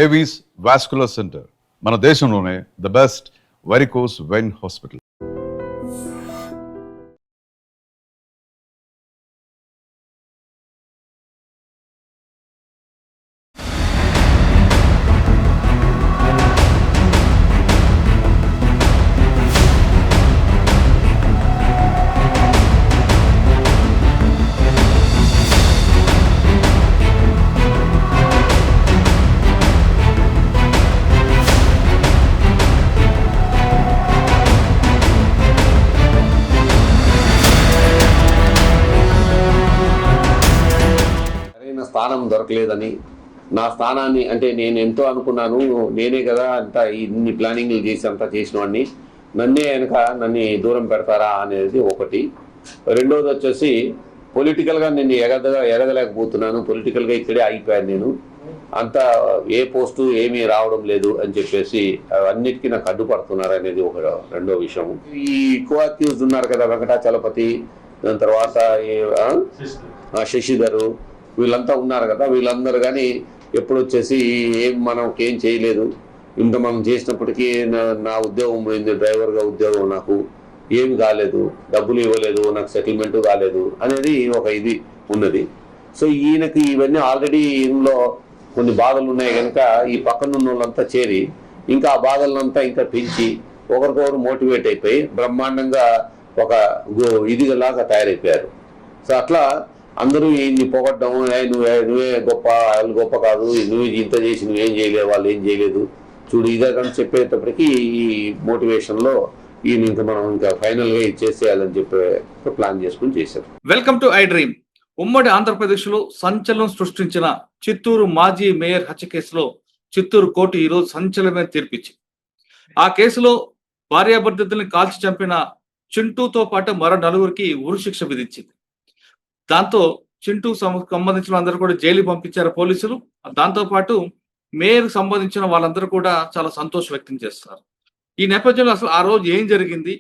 Avis vascular centre మన దేశంలోనే the best varicose vein hospital. స్థానం దొరకలేదని, నా స్థానాన్ని అంటే నేను ఎంతో అనుకున్నాను, నేనే కదా అంత ఇన్ని ప్లానింగ్లు చేసి అంతా చేసిన వాడిని, నన్ను దూరం పెడతారా అనేది ఒకటి. రెండోది వచ్చేసి పొలిటికల్గా నేను ఎదగలేకపోతున్నాను, పొలిటికల్గా ఇక్కడే ఆగిపోయాను, నేను అంతా ఏ పోస్టు ఏమీ రావడం లేదు అని చెప్పేసి అన్నిటికీ నాకు అడ్డుపడుతున్నారు అనేది ఒక రెండో విషయం. ఈ కో అక్యూజ్డ్ ఉన్నారు కదా, వెంకటాచలపతి, దాని తర్వాత శశిధర్, వీళ్ళంతా ఉన్నారు కదా, వీళ్ళందరూ కానీ ఎప్పుడు వచ్చేసి ఏం చేయలేదు, ఇంత మనం చేసినప్పటికీ నా ఉద్యోగం పోయింది, డ్రైవర్గా ఉద్యోగం నాకు ఏమి కాలేదు, డబ్బులు ఇవ్వలేదు, నాకు సెటిల్మెంట్ కాలేదు అనేది ఒక ఇది ఉన్నది. సో ఈయనకి ఇవన్నీ ఆల్రెడీ ఇందులో కొన్ని బాధలు ఉన్నాయి కనుక ఈ పక్కన ఉన్న వాళ్ళంతా చేరి ఇంకా ఆ బాధలంతా ఇంకా పెంచి ఒకరికొకరు మోటివేట్ అయిపోయి బ్రహ్మాండంగా ఒక ఇదిలాగా తయారైపోయారు. సో అట్లా అందరూ ఈయన్ని పొగడ్డం, నువ్వే గొప్ప, వాళ్ళు గొప్ప కాదు, నువ్వు ఇంత చేసి నువ్వేం చేయలేదు, వాళ్ళు ఏం చేయలేదు, చూడు ఇదే కానీ చెప్పేటప్పటికీ ఈ మోటివేషన్లో ఈయన ఇంకా మనం ఇంకా ఫైనల్గా ఇచ్చేసేయాలని చెప్పి ప్లాన్ చేసుకుని చేశారు. Welcome to I dream. ఉమ్మడి ఆంధ్రప్రదేశ్లో సంచలనం సృష్టించిన చిత్తూరు మాజీ మేయర్ హత్య కేసులో చిత్తూరు కోర్టు ఈరోజు సంచలనమైన తీర్పిచ్చింది. ఆ కేసులో భార్యాభర్తల్ని కాల్చి చంపిన చింటూతో పాటు మరో నలుగురికి ఉరిశిక్ష విధించింది. దాంతో చింటూ సంబంధించిన అందరూ కూడా జైలు పంపించారు పోలీసులు. దాంతో పాటు మేయర్ సంబంధించిన వాళ్ళందరూ కూడా చాలా సంతోషం వ్యక్తం చేస్తారు. ఈ నేపథ్యంలో అసలు ఆ రోజు ఏం జరిగింది,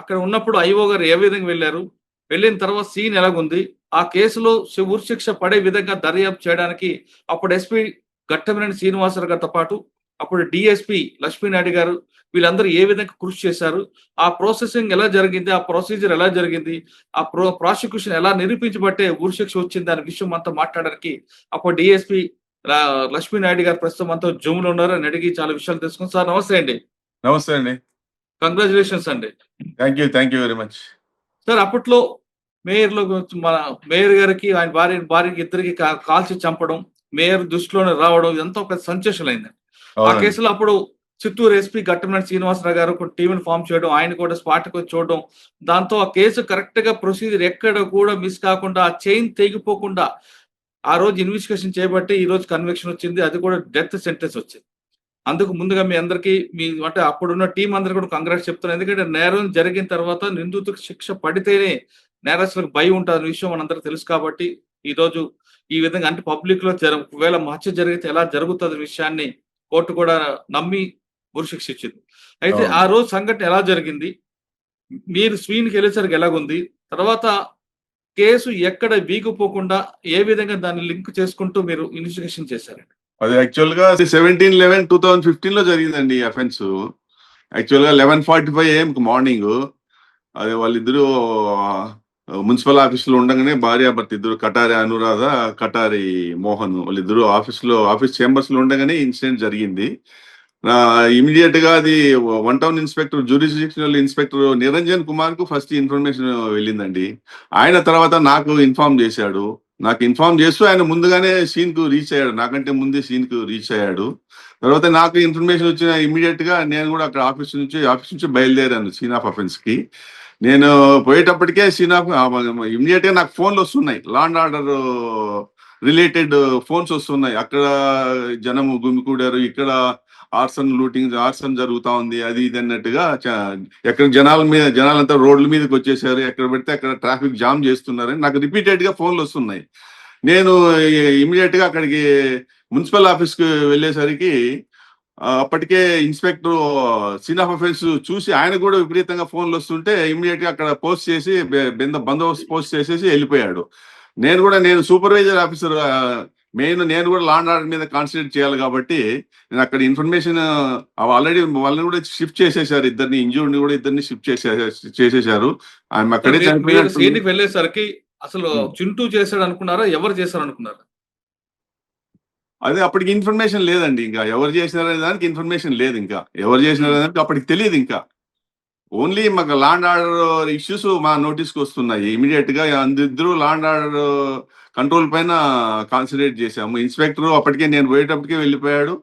అక్కడ ఉన్నప్పుడు ఐఓ గారు ఏ విధంగా వెళ్ళారు, వెళ్ళిన తర్వాత సీన్ ఎలాగుంది, ఆ కేసులో ఉరిశిక్ష పడే విధంగా దర్యాప్తు చేయడానికి అప్పుడు ఎస్పీ ఘట్టమనేని శ్రీనివాసరావు గారితో పాటు అప్పుడు డిఎస్పీ లక్ష్మీనాయుడు గారు వీళ్ళందరూ ఏ విధంగా కృషి చేశారు, ఆ ప్రాసెసింగ్ ఎలా జరిగింది, ఆ ప్రొసీజర్ ఎలా జరిగింది, ఆ ప్రాసిక్యూషన్ ఎలా నిరూపించబట్టే ఉరిశిక్ష వచ్చింది అనే విషయం అంతా మాట్లాడడానికి అప్పుడు డిఎస్పీ లక్ష్మీనాయుడు గారు ప్రస్తుతం అంతా జూమ్ లో ఉన్నారు అని అడిగి చాలా విషయాలు తెలుసుకున్నాం. సార్ నమస్తే అండి. నమస్తే అండి. కంగ్రాచులేషన్స్ అండి. Thank you very much. Sir అప్పట్లో మన మేయర్ గారికి ఆయన భార్యకి ఇద్దరికి కాల్చి చంపడం, మేయర్ దృష్టిలోనే రావడం ఇదంతా ఒక సెన్సేషన్ అయింది. ఆ కేసులో అప్పుడు చిత్తూరు ఎస్పీ ఘట్టమనేని శ్రీనివాసరావు గారు ఒక టీంని ఫామ్ చేయడం, ఆయన కూడా స్పాట్కి వచ్చి చూడడం, దాంతో ఆ కేసు కరెక్ట్ గా ప్రొసీజర్ ఎక్కడ కూడా మిస్ కాకుండా ఆ చైన్ తెగిపోకుండా ఆ రోజు ఇన్వెస్టిగేషన్ చేయబట్టి ఈ రోజు కన్విక్షన్ వచ్చింది, అది కూడా డెత్ సెంటెన్స్ వచ్చింది. అందుకు ముందుగా మీ అందరికీ అంటే అప్పుడున్న టీం అందరూ కూడా కంగ్రాట్స్ చెప్తున్నారు. ఎందుకంటే నేరం జరిగిన తర్వాత నిందితులకు శిక్ష పడితేనే నేరస్తులకు భయం ఉంటుంది విషయం మనందరికీ తెలుసు. కాబట్టి ఈ రోజు ఈ విధంగా అంటే పబ్లిక్ లో ఒకవేళ హత్య జరిగితే ఎలా జరుగుతుంది విషయాన్ని కోర్టు కూడా నమ్మి ఉరిశిక్ష ఇచ్చింది. అయితే ఆ రోజు సంఘటన ఎలా జరిగింది, మీరు స్వీన్కి వెళ్ళేసరికి ఎలాగుంది, తర్వాత కేసు ఎక్కడ వీగిపోకుండా ఏ విధంగా దాన్ని లింక్ చేసుకుంటూ మీరు ఇన్వెస్టిగేషన్ చేశారండి? అది యాక్చువల్ గా 17/11/2015 లో జరిగిందండి ఈ అఫెన్స్. యాక్చువల్ గా 11:45 AM మార్నింగ్ అది వాళ్ళిద్దరూ మున్సిపల్ ఆఫీస్ లో ఉండగానే భార్యాభర్త ఇద్దరు కటారి అనురాధ, కటారి మోహన్ వాళ్ళిద్దరు ఆఫీస్ చేంబర్స్ లో ఉండగానే ఇన్సిడెంట్ జరిగింది. ఇమీడియట్ గా అది 1 town inspector jurisdictional inspector Niranjan Kumar కు ఫస్ట్ ఇన్ఫర్మేషన్ వెళ్ళిందండి. ఆయన తర్వాత నాకు ఇన్ఫార్మ్ చేశాడు. నాకు ఇన్ఫార్మ్ చేస్తూ ఆయన ముందుగానే సీన్ కు రీచ్ అయ్యాడు, నాకంటే ముందే సీన్ కు రీచ్ అయ్యాడు. తర్వాత నాకు ఇన్ఫర్మేషన్ వచ్చిన ఇమీడియట్ గా నేను కూడా అక్కడ ఆఫీస్ నుంచి బయలుదేరాను సీన్ ఆఫ్ అఫెన్స్ కి. నేను పోయేటప్పటికే సీన్ ఆఫ్ ఇమీడియట్ గా నాకు ఫోన్లు వస్తున్నాయి, law and order related phones వస్తున్నాయి. అక్కడ జనం గుమికూడారు, ఇక్కడ ఆర్సన్ జరుగుతా ఉంది, అది ఇది అన్నట్టుగా ఎక్కడ జనాలంతా రోడ్ల మీదకి వచ్చేసారు, ఎక్కడ పెడితే అక్కడ ట్రాఫిక్ జామ్ చేస్తున్నారని నాకు రిపీటెడ్ గా ఫోన్లు వస్తున్నాయి. నేను ఇమీడియట్ గా అక్కడికి మున్సిపల్ ఆఫీస్ కు వెళ్ళేసరికి అప్పటికే ఇన్స్పెక్టర్ సీన్ ఆఫ్ అఫెన్స్ చూసి ఆయన కూడా విపరీతంగా ఫోన్లు వస్తుంటే ఇమీడియట్ గా అక్కడ పోస్ట్ చేసి బందోబస్తు పోస్ట్ చేసేసి వెళ్ళిపోయాడు. నేను సూపర్వైజర్ ఆఫీసర్ నేను కూడా లా అండ్ ఆర్డర్ మీద కాన్సన్ట్రేట్ చేయాలి కాబట్టి నేను అక్కడ ఇన్ఫర్మేషన్ ఆల్రెడీ వాళ్ళని కూడా షిఫ్ట్ చేసేసారు, ఇద్దరిని ఇంజూర్డ్ కూడా ఇద్దరిని షిఫ్ట్ చేసేసారు. ఆమె అక్కడే మీరు చనిపోయినట్టు. సీన్కి వెళ్ళేసరికి అసలు ఉమ్. చింటూ చేశాడు అనుకున్నారా, ఎవరు చేశారు అనుకున్నారా? అదే అప్పటికి ఇన్ఫర్మేషన్ లేదండి, ఇంకా ఎవరు చేసినారనే దానికి ఇన్ఫర్మేషన్ లేదు, ఇంకా ఎవరు చేసినారనే దానికి అప్పటికి తెలియదు. ఇంకా ఓన్లీ మాకు లా అండ్ ఆర్డర్ ఇష్యూస్ మా నోటీస్కి వస్తున్నాయి. ఇమీడియట్ గా అందరిద్దరూ లా అండ్ ఆర్డర్ కంట్రోల్ పైన కాన్సన్ట్రేట్ చేశాము. ఇన్స్పెక్టర్ అప్పటికే నేను పోయేటప్పటికే వెళ్ళిపోయాడు.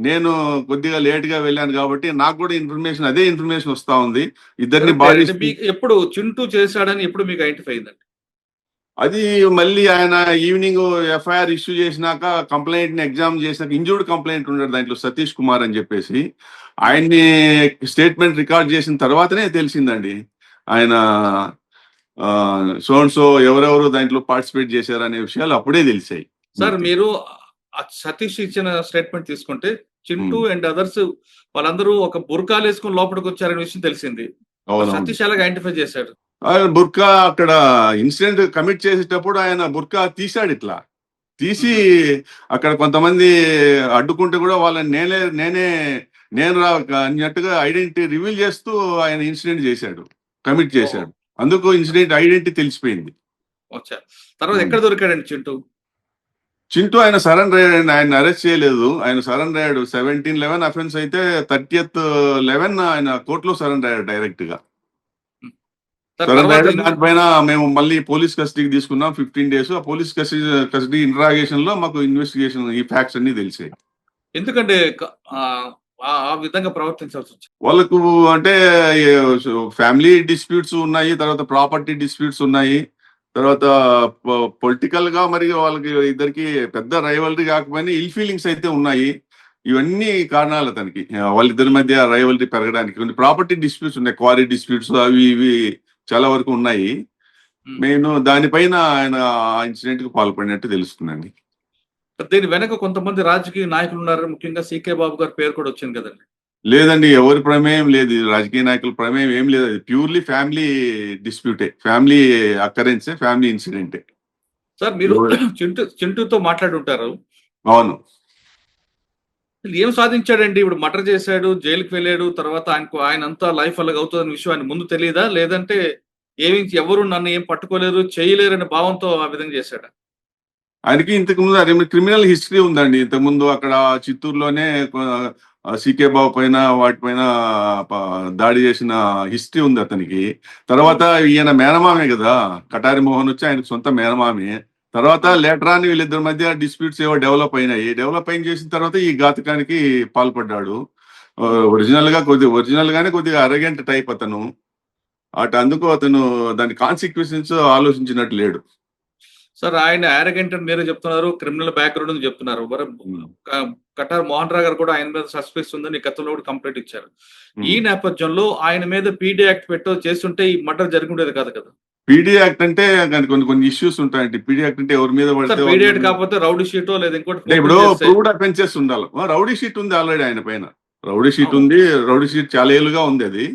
నేను కొద్దిగా లేట్ గా వెళ్ళాను కాబట్టి నాకు కూడా అదే ఇన్ఫర్మేషన్ వస్తా ఉంది. ఇద్దరిని బాడీ అంటే మీకు ఎప్పుడు చింటూ చేశాడని ఎప్పుడు మీకు ఐడెంటిఫై అయిందండి? అది మళ్ళీ ఆయన ఈవినింగ్ ఎఫ్ఐఆర్ ఇష్యూ చేసినాక కంప్లైంట్ ని ఎగ్జామ్ చేసినాక ఇంజూర్డ్ కంప్లైంట్ ఉన్నాడు దాంట్లో సతీష్ కుమార్ అని చెప్పేసి, ఆయన్ని స్టేట్మెంట్ రికార్డ్ చేసిన తర్వాతనే తెలిసిందండి ఆయన సో ఎవరెవరు దాంట్లో పార్టిసిపేట్ చేశారనే విషయాలు అప్పుడే తెలిసాయి. సార్ మీరు ఆ సతీష్ ఇచ్చిన స్టేట్మెంట్ తీసుకుంటే చింటూ అండ్ అదర్స్ వాళ్ళందరూ ఒక బుర్కాలు వేసుకుని లోపలికి వచ్చారనే విషయం తెలిసింది. సతీష్ ఎలాగ ఐడెంటిఫై చేశాడు? ఆయన బుర్కా అక్కడ ఇన్సిడెంట్ కమిట్ చేసేటప్పుడు ఆయన బుర్కా తీశాడు, ఇట్లా తీసి అక్కడ కొంతమంది అడ్డుకుంటే కూడా వాళ్ళని నేను రా అన్నట్టుగా ఐడెంటిటీ రివీల్ చేస్తూ ఆయన ఇన్సిడెంట్ చేశాడు, కమిట్ చేశాడు. అందుకు ఇన్సిడెంట్ ఐడెంటిటీ తెలిసిపోయింది. తర్వాత ఎక్కడ దొరికాడండి చింటూ? ఆయన సరెండర్ అయ్యాడండి, ఆయన అరెస్ట్ చేయలేదు. ఆయన సరెండర్ అయ్యాడు. 17/11 అఫెన్స్ అయితే 30/11 ఆయన కోర్టులో సరెండర్ అయ్యాడు డైరెక్ట్ గా. దానిపైన మేము మళ్ళీ పోలీస్ కస్టడీకి తీసుకున్నాం 15 days. ఆ పోలీస్ కస్టడీ ఇంటరాగేషన్ లో మాకు ఇన్వెస్టిగేషన్ ఈ ఫ్యాక్ట్స్ అన్ని తెలిసాయి. ఎందుకంటే ఆ విధంగా ప్రవర్తించాల్సి వచ్చింది వాళ్ళకు అంటే ఫ్యామిలీ డిస్ప్యూట్స్ ఉన్నాయి, తర్వాత ప్రాపర్టీ డిస్ప్యూట్స్ ఉన్నాయి, తర్వాత పొలిటికల్ గా మరి వాళ్ళకి ఇద్దరికి పెద్ద రైవల్రీ కాకపోయినా ఇల్ ఫీలింగ్స్ అయితే ఉన్నాయి. ఇవన్నీ కారణాలు అతనికి వాళ్ళిద్దరి మధ్య రైవల్రీ పెరగడానికి. కొన్ని ప్రాపర్టీ డిస్ప్యూట్స్ ఉన్నాయి, క్వారీ డిస్ప్యూట్స్ అవి ఇవి చాలా వరకు ఉన్నాయి. నేను దానిపైన ఆయన ఇన్సిడెంట్ కి పాల్పడినట్టు తెలుస్తుందండి. దీని వెనక కొంతమంది రాజకీయ నాయకులు ఉన్నారు, ముఖ్యంగా సీకే బాబు గారి పేరు కూడా వచ్చింది కదండి. లేదండి, ఎవరి ప్రమేయం లేదు, రాజకీయ నాయకుల ప్రమేయం ఏం లేదు. అది ప్యూర్లీ ఫ్యామిలీ డిస్ప్యూటే, ఫ్యామిలీ అకరెన్సే, ఫ్యామిలీ ఇన్సిడెంటే. సార్ మీరు చింటూతో మాట్లాడుంటారు. అవును. ఏం సాధించాడండి? ఇప్పుడు మర్డర్ చేశాడు, జైలుకి వెళ్ళాడు, తర్వాత ఆయన అంతా లైఫ్ అలాగ అవుతుందన్న విషయం ఆయన ముందు తెలియదా, లేదంటే ఎవరు నన్ను ఏం పట్టుకోలేరు చేయలేరు అనే భావంతో ఆ విధంగా చేశాడా? ఆయనకి ఇంతకు ముందు క్రిమినల్ హిస్టరీ ఉందండి. ఇంతకుముందు అక్కడ చిత్తూరులోనే సీకే బాబు పైన వాటిపైన దాడి చేసిన హిస్టరీ ఉంది అతనికి. తర్వాత ఈయన మేనమామే కదా, కటారి మోహన్ వచ్చి ఆయనకు సొంత మేనమామే. తర్వాత లేటర్ ఆన్ వీళ్ళిద్దరి మధ్య డిస్ప్యూట్స్ ఏవో డెవలప్ అయిన చేసిన తర్వాత ఈ ఘాతకానికి పాల్పడ్డాడు. ఒరిజినల్ గానే కొద్దిగా అరగెంట్ టైప్ అతను. అందుకు అతను దాని కాన్సిక్వెన్సెస్ ఆలోచించినట్టు లేడు. సార్ ఆయన యారగెంట్ అని మీరే చెప్తున్నారు, క్రిమినల్ బ్యాక్గ్రౌండ్ అని చెప్తున్నారు. కటార్ మోహన్ రావు గారు కూడా ఆయన మీద సస్పెక్ట్స్ ఉందని గతంలో కూడా కంప్లైంట్ ఇచ్చారు. ఈ నేపథ్యంలో ఆయన మీద పీడీ యాక్ట్ పెట్టో చేస్తుంటే ఈ మర్డర్ జరిగి ఉండేది కాదు కదా. పీడీ యాక్ట్ అంటే కొన్ని ఇష్యూస్ ఉంటాయండి. పీడీ యాక్ట్ అంటే ఎవరి మీద పడితే పీడీ యాక్ట్ కాకపోతే రౌడీ షీటో లేదా ఇంకోటి ఇప్పుడు ప్రూవ్డ్ అఫెన్సెస్ ఉండాలి. రౌడీ షీట్ ఉంది ఆల్రెడీ ఆయన పైన, రౌడీ షీట్ చాలా ఏళ్ళుగా ఉంది. అది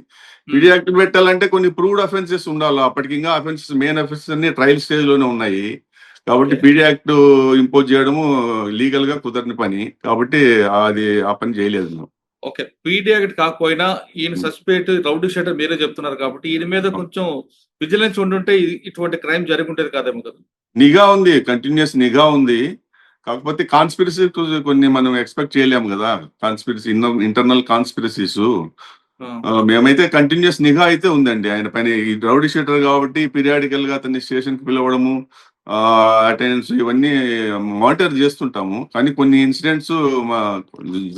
పీడీ యాక్ట్ పెట్టాలంటే కొన్ని ప్రూవ్డ్ అఫెన్సెస్ ఉండాలి. అప్పటికి ఇంకా అఫెన్సెస్ మెయిన్ అఫెన్సెస్ అన్ని ట్రయల్ స్టేజ్ లోనే ఉన్నాయి కాబట్టి పీడీ యాక్ట్ ఇంపోజ్ చేయడము లీగల్ గా కుదరని పని కాబట్టి అది ఆ పని చేయలేదు. ఓకే, పీడీ యాక్ట్ కాకపోయినా ఈయన సస్పెక్ట్ రౌడీ షీటర్ మీరే చెప్తున్నారు కాబట్టి ఈయన మీద కొంచెం విజిలెన్స్ ఉండుంటే ఇటువంటి క్రైమ్ జరిగి ఉండేది కాదేమో కదా. నిఘా ఉంది, కంటిన్యూస్ నిఘా ఉంది. కాకపోతే కాన్స్పిరసీ కొన్ని మనం ఎక్స్పెక్ట్ చేయలేము కదా, కాన్స్పిరసీ ఇంటర్నల్ కాన్స్పిరసీస్. మేమైతే కంటిన్యూస్ నిఘా అయితే ఉందండి ఆయన పైన. ఈ రౌడీ షీటర్ కాబట్టి పీరియాడికల్ గా అతన్ని స్టేషన్ కి పిలవడము, అటెండెన్స్ ఇవన్నీ మానిటర్ చేస్తుంటాము. కానీ కొన్ని ఇన్సిడెంట్స్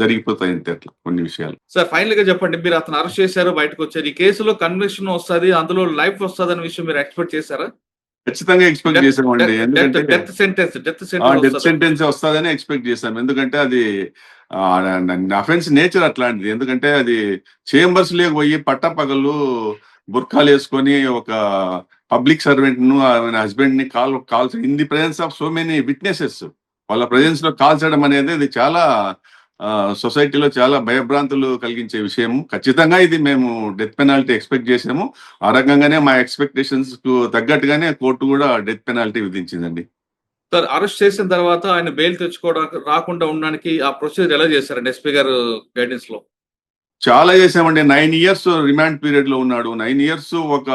జరిగిపోతాయి అంతే, అట్లా కొన్ని విషయాలు. సార్ ఫైనల్ గా చెప్పండి, మీరు అతను అరెస్ట్ చేశారు, బయటకు వచ్చారు, ఈ కేసులో కన్విక్షన్ వస్తుంది, అందులో లైఫ్ వస్తుంది అనే విషయం మీరు ఎక్స్పెక్ట్ చేశారా? ఖచ్చితంగా ఎక్స్పెక్ట్ చేసామండి. ఎందుకంటే డెత్ సెంటెన్స్ వస్తుందని ఎక్స్పెక్ట్ చేశాం. ఎందుకంటే అది అఫెన్స్ నేచర్ అట్లాంటిది. ఎందుకంటే అది చేంబర్స్ లేక పోయి పట్టపగలు బుర్ఖాలు వేసుకొని ఒక పబ్లిక్ సర్వెంట్ ను ఆయన హస్బెండ్ ని కాల్చడం in the presence of so many witnesses, వాళ్ళ ప్రెజెన్స్ లో కాల్చడం అనేది అది చాలా సొసైటీలో చాలా భయభ్రాంతులు కలిగించే విషయం. ఖచ్చితంగా ఇది మేము డెత్ పెనాల్టీ ఎక్స్పెక్ట్ చేసాము. ఆ రకంగానే మా ఎక్స్పెక్టేషన్స్ కు తగ్గట్టుగానే కోర్టు కూడా డెత్ పెనాల్టీ విధించిందండి. సార్ అరెస్ట్ చేసిన తర్వాత ఆయన బెయిల్ తెచ్చుకోవడానికి రాకుండా ఉండడానికి ఆ ప్రొసీజర్ ఎలా చేశారండి ఎస్పీ గారు గైడెన్స్ లో? చాలా చేసామండి. 9 ఇయర్స్ రిమాండ్ పీరియడ్ లో ఉన్నాడు. 9 ఇయర్స్ ఒక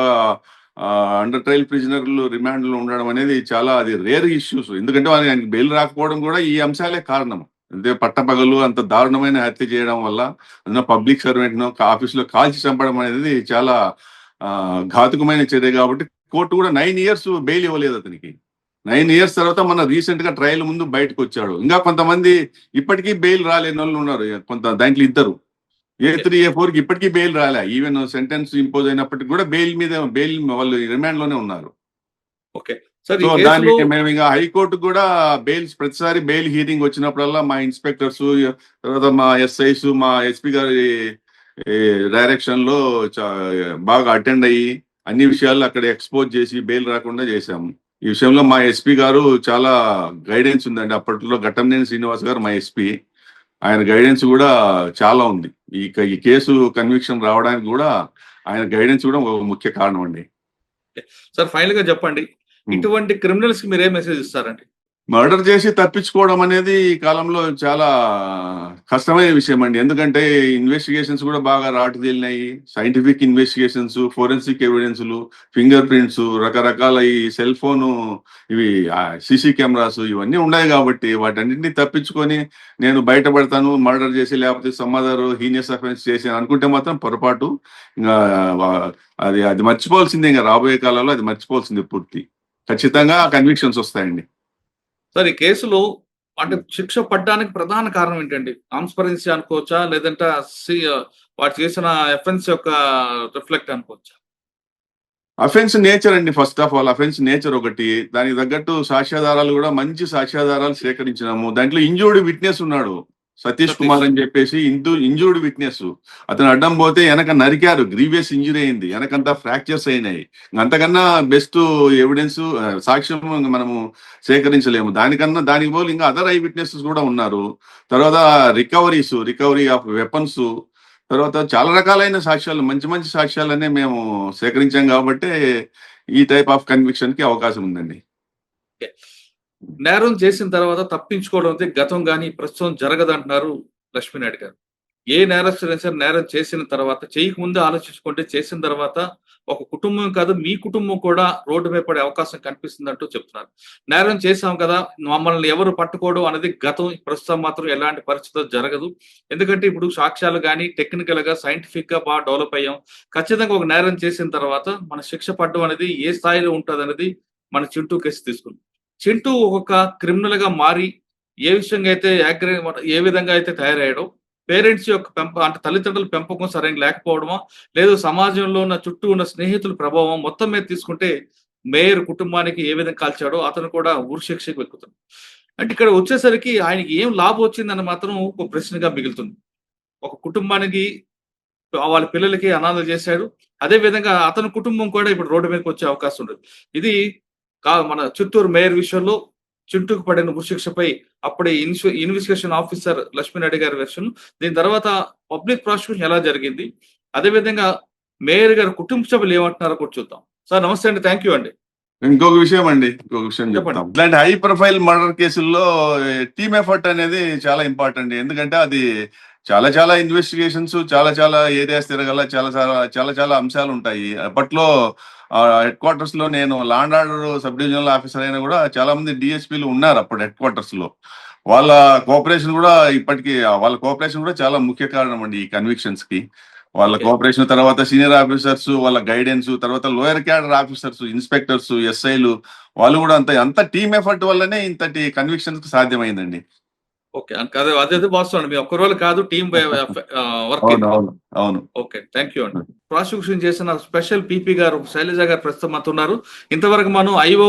అండర్ ట్రయల్ ప్రిజనర్లు రిమాండ్ లో ఉండడం అనేది చాలా అది రేర్ ఇష్యూస్. ఎందుకంటే ఆయనకి బెయిల్ రాకపోవడం కూడా ఈ అంశాలే కారణం. అంటే పట్టపగలు అంత దారుణమైన హత్య చేయడం వల్ల అందులో పబ్లిక్ సర్వెంట్ ను ఆఫీసులో కాల్చి చంపడం అనేది చాలా ఘాతుకమైన చర్య కాబట్టి కోర్టు కూడా 9 ఇయర్స్ బెయిల్ ఇవ్వలేదు అతనికి. 9 ఇయర్స్ తర్వాత మన రీసెంట్ గా ట్రయల్ ముందు బయటకు వచ్చాడు. ఇంకా కొంతమంది ఇప్పటికీ బెయిల్ రాలేని వాళ్ళు ఉన్నారు. దాంట్లో ఇద్దరు A3 A4 కి ఇప్పటికీ బెయిల్ రాలే. ఈవెన్ సెంటెన్స్ ఇంపోజ్ అయినప్పటికీ కూడా బెయిల్ వాళ్ళు రిమాండ్ లోనే ఉన్నారు. ఓకే సార్, సో దానికి మేము ఇంకా హైకోర్టు కూడా ప్రతిసారి బెయిల్ హీరింగ్ వచ్చినప్పుడల్లా మా ఇన్స్పెక్టర్స్, తర్వాత మా ఎస్ఐస్, మా ఎస్పీ గారి డైరెక్షన్ లో బాగా అటెండ్ అయ్యి అన్ని విషయాలు అక్కడ ఎక్స్పోజ్ చేసి బెయిల్ రాకుండా చేశాము. ఈ విషయంలో మా ఎస్పీ గారు చాలా గైడెన్స్ ఉందండి. అప్పట్లో ఘట్టంనేని శ్రీనివాస్ గారు మా ఎస్పీ, ఆయన గైడెన్స్ కూడా చాలా ఉంది. ఈ కేసు కన్విక్షన్ రావడానికి కూడా ఆయన గైడెన్స్ కూడా ఒక ముఖ్య కారణం అండి. సార్ ఫైనల్ గా చెప్పండి, ఇటువంటి క్రిమినల్స్ కి మీరు ఏ మెసేజ్ ఇస్తారండి? మర్డర్ చేసి తప్పించుకోవడం అనేది ఈ కాలంలో చాలా కష్టమైన విషయం అండి. ఎందుకంటే ఇన్వెస్టిగేషన్స్ కూడా బాగా రాటుదేలినాయి. సైంటిఫిక్ ఇన్వెస్టిగేషన్స్, ఫోరెన్సిక్ ఎవిడెన్స్లు, ఫింగర్ ప్రింట్స్, రకరకాల ఈ సెల్ ఫోను, ఇవి సీసీ కెమెరాస్ ఇవన్నీ ఉన్నాయి కాబట్టి వాటన్నింటినీ తప్పించుకొని నేను బయటపడతాను, మర్డర్ చేసి లేకపోతే సమ్ అదర్ హీనియస్ అఫెన్స్ చేసి అనుకుంటే మాత్రం పొరపాటు. ఇంకా అది మర్చిపోవాల్సిందే. ఇంకా రాబోయే కాలంలో అది మర్చిపోవాల్సిందే పూర్తి. ఖచ్చితంగా కన్విక్షన్స్ వస్తాయండి. సార్ ఈ కేసులో అంటే శిక్ష పడ్డానికి ప్రధాన కారణం ఏంటండి? ట్రాన్స్పరెన్సీ అనుకోవచ్చా, లేదంటే వాడు చేసిన ఎఫెన్స్ యొక్క రిఫ్లెక్ట్ అనుకోవచ్చా? అఫెన్స్ నేచర్ అండి. First of all offence nature ఒకటి. దానికి తగ్గట్టు సాక్ష్యాధారాలు కూడా మంచి సాక్ష్యాధారాలు సేకరించినాము. దాంట్లో ఇంజూర్డ్ విట్నెస్ ఉన్నాడు, సతీష్ కుమార్ అని చెప్పేసి. Injured witness. అతను అడ్డం పోతే వెనక నరికారు, గ్రీవియస్ ఇంజురీ అయింది, వెనకంతా ఫ్రాక్చర్స్ అయినాయి. అంతకన్నా బెస్ట్ ఎవిడెన్స్ సాక్ష్యం మనము సేకరించలేము. దానికి పోలు ఇంకా అదర్ ఐ విట్నెసెస్ కూడా ఉన్నారు. తర్వాత రికవరీ ఆఫ్ వెపన్స్, తర్వాత చాలా రకాలైన సాక్ష్యాలు, మంచి మంచి సాక్ష్యాలనే మేము సేకరించాం కాబట్టి ఈ టైప్ ఆఫ్ కన్విక్షన్ కి అవకాశం ఉందండి. నేరం చేసిన తర్వాత తప్పించుకోవడం అయితే గతం కానీ ప్రస్తుతం జరగదంటున్నారు లక్ష్మీనాయుడు గారు. ఏ నేరస్తుడైనా సరే నేరం చేసిన తర్వాత, చేయకముందే ఆలోచించుకుంటే చేసిన తర్వాత ఒక కుటుంబం కాదు మీ కుటుంబం కూడా రోడ్డు మీద పడే అవకాశం కనిపిస్తుందంటూ చెప్తున్నారు. నేరం చేశాం కదా, మమ్మల్ని ఎవరు పట్టుకోవడం అనేది గతం. ప్రస్తుతం మాత్రం ఎలాంటి పరిస్థితులు జరగదు. ఎందుకంటే ఇప్పుడు సాక్ష్యాలు కానీ టెక్నికల్ గా సైంటిఫిక్ గా బాగా డెవలప్ అయ్యాం. ఖచ్చితంగా ఒక నేరం చేసిన తర్వాత మన శిక్ష పడడం అనేది ఏ స్థాయిలో ఉంటుంది అనేది మన చింటూ కేసు తీసుకుంది. చింటూ ఒక క్రిమినల్ గా మారి ఏ విషయంగా అయితే ఏ విధంగా అయితే తయారయ్యాడో, పేరెంట్స్ యొక్క అంటే తల్లిదండ్రుల పెంపకం సరైన లేకపోవడమో, లేదు సమాజంలో ఉన్న చుట్టూ ఉన్న స్నేహితుల ప్రభావం మొత్తం మీద తీసుకుంటే మేయర్ కుటుంబానికి ఏ విధంగా కాల్చాడో అతను కూడా ఉరిశిక్షకు ఎక్కుతుంది. అంటే ఇక్కడ వచ్చేసరికి ఆయనకి ఏం లాభం వచ్చిందని మాత్రం ఒక ప్రశ్నగా మిగులుతుంది. ఒక కుటుంబానికి వాళ్ళ పిల్లలకి అనాథలు చేశాడు. అదే విధంగా అతని కుటుంబం కూడా ఇప్పుడు రోడ్డు మీదకి వచ్చే అవకాశం ఉండదు. ఇది మన చిత్తూరు మేయర్ విషయంలో చింటూకు పడిన ఉరిశిక్షపై అప్పుడే ఇన్వెస్టిగేషన్ ఆఫీసర్ లక్ష్మీనాయుడు గారి వెర్షన్, దీని తర్వాత పబ్లిక్ ప్రాసిక్యూషన్ ఎలా జరిగింది, అదేవిధంగా మేయర్ గారి కుటుంబ సభ్యులు ఏమంటున్నారో కూడా చూద్దాం. సార్ నమస్తే అండి, థ్యాంక్ యూ అండి. ఇంకొక విషయం చెప్తాం. ఇలాంటి హై ప్రొఫైల్ మర్డర్ కేసుల్లో టీమ్ ఎఫర్ట్ అనేది చాలా ఇంపార్టెంట్. ఎందుకంటే అది చాలా ఇన్వెస్టిగేషన్స్, చాలా ఏరియాస్ తిరగల, చాలా అంశాలు ఉంటాయి. అప్పట్లో హెడ్ క్వార్టర్స్ లో నేను law and order subdivisional officer అయినా కూడా చాలా మంది డిఎస్పీలు ఉన్నారు అప్పుడు హెడ్ క్వార్టర్స్ లో. వాళ్ళ కోఆపరేషన్ కూడా చాలా ముఖ్య కారణం అండి ఈ కన్విక్షన్స్ కి. వాళ్ళ కోఆపరేషన్, తర్వాత సీనియర్ ఆఫీసర్స్ వాళ్ళ గైడెన్స్, తర్వాత లోయర్ క్యాడర్ ఆఫీసర్స్, ఇన్స్పెక్టర్స్, ఎస్ఐలు వాళ్ళు కూడా అంత టీమ్ ఎఫర్ట్ వల్లనే ఇంతటి కన్విక్షన్స్ కి సాధ్యమైందండి. ఓకే, అదే వాస్తవం. మీ ఒక్క రోజు కాదు, టీమ్ వర్క్. అవును. ఓకే, థ్యాంక్ యూ అండి. ప్రాసిక్యూషన్ చేసిన స్పెషల్ పీపీ గారు శైలజ గారు ప్రస్తుతం మనతో ఉన్నారు. ఇంతవరకు మనం ఐఓ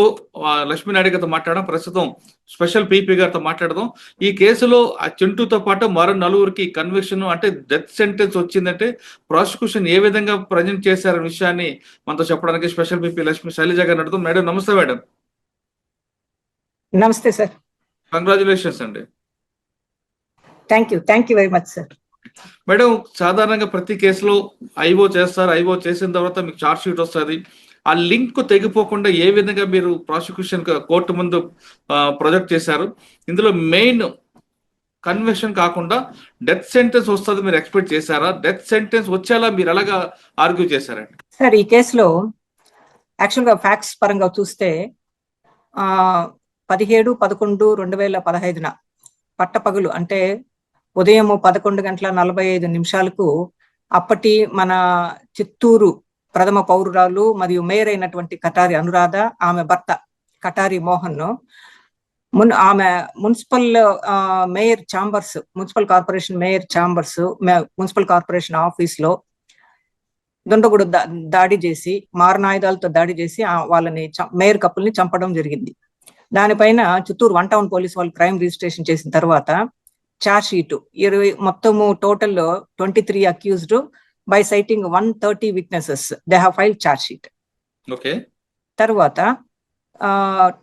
లక్ష్మీనాయుడు గారితో మాట్లాడడం, ప్రస్తుతం స్పెషల్ పీపీ గారితో మాట్లాడదాం. ఈ కేసులో ఆ చింటూతో పాటు మరో 4 కన్విక్షన్ అంటే డెత్ సెంటెన్స్ వచ్చిందంటే ప్రాసిక్యూషన్ ఏ విధంగా ప్రజెంట్ చేశారనే విషయాన్ని మనతో చెప్పడానికి స్పెషల్ పీపీ శైలజ గారిని అడుగుతాం. మేడం నమస్తే. మేడం నమస్తే సార్. కంగ్రాచులేషన్స్ అండి. Thank you very much sir. Madam, సాధారణంగా ప్రతి కేసులో ఐఓ చేస్తారు. ఐఓ చేసిన తర్వాత మీకు ఛార్జ్ షీట్ వస్తుంది. ఆ లింక్ తెగిపోకుండా ఏ విధంగా మీరు ప్రాసిక్యూషన్ కోర్టు ముందు ప్రొజెక్ట్ చేశారు? ఇందులో మెయిన్ కన్విక్షన్ కాకుండా డెత్ సెంటెన్స్ వస్తుంది మీరు ఎక్స్పెక్ట్ చేశారా? డెత్ సెంటెన్స్ వచ్చేలా మీరు ఎలాగా ఆర్గ్యూ చేశారండి? సార్, ఈ కేసులో యాక్చువల్గా ఫ్యాక్ట్స్ పరంగా చూస్తే 17/11/2015 పట్టపగలు అంటే ఉదయం 11:45 అప్పటి మన చిత్తూరు ప్రథమ పౌరురాలు మరియు మేయర్ అయినటువంటి కటారి అనురాధ, ఆమె భర్త కటారి మోహన్ ఆమె municipal mayor chambers, municipal corporation mayor chambers, municipal corporation office లో దుండగుడు దాడి చేసి, మారణాయుధాలతో దాడి చేసి వాళ్ళని మేయర్ కప్పుల్ని చంపడం జరిగింది. దానిపైన చిత్తూరు 1 టౌన్ పోలీస్ వాళ్ళు క్రైమ్ రిజిస్ట్రేషన్ చేసిన తర్వాత చార్జ్ షీట్ మొత్తము total 23 accused by citing 130 witnesses they have filed charge sheet. Okay. తర్వాత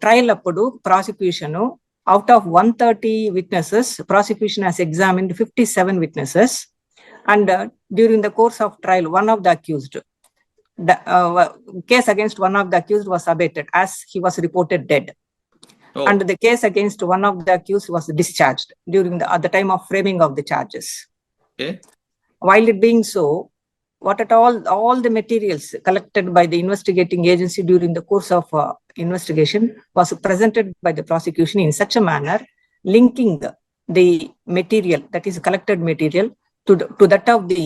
ట్రయల్ అప్పుడు prosecution out of 130 witnesses prosecution has examined 57 witnesses and during the course of trial one of the accused case against one of the accused was abated as he was reported dead. Oh. And the case against one of the accused was discharged during at the time of framing of the charges. Okay. While it being so, what at all the materials collected by the investigating agency during the course of investigation was presented by the prosecution in such a manner linking the material, that is collected material, to that of the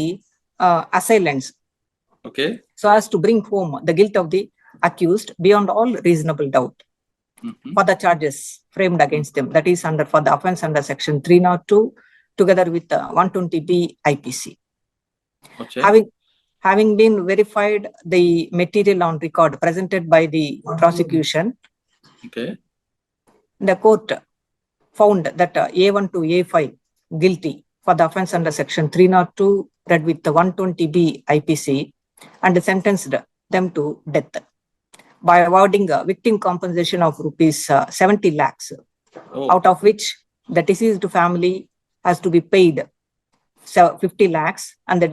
assailants. Okay. So as to bring home the guilt of the accused beyond all reasonable doubt. For the charges framed against them, that is for the offence under section 302 together with 120B IPC. Okay. Having been verified the material on record presented by the prosecution, Okay. the court found that A1 to A5 guilty for the offence under section 302 read with the 120B IPC and sentenced them to death by awarding a victim compensation of rupees 70 lakhs, Oh. out of which the deceased family has to be paid 50 lakhs and the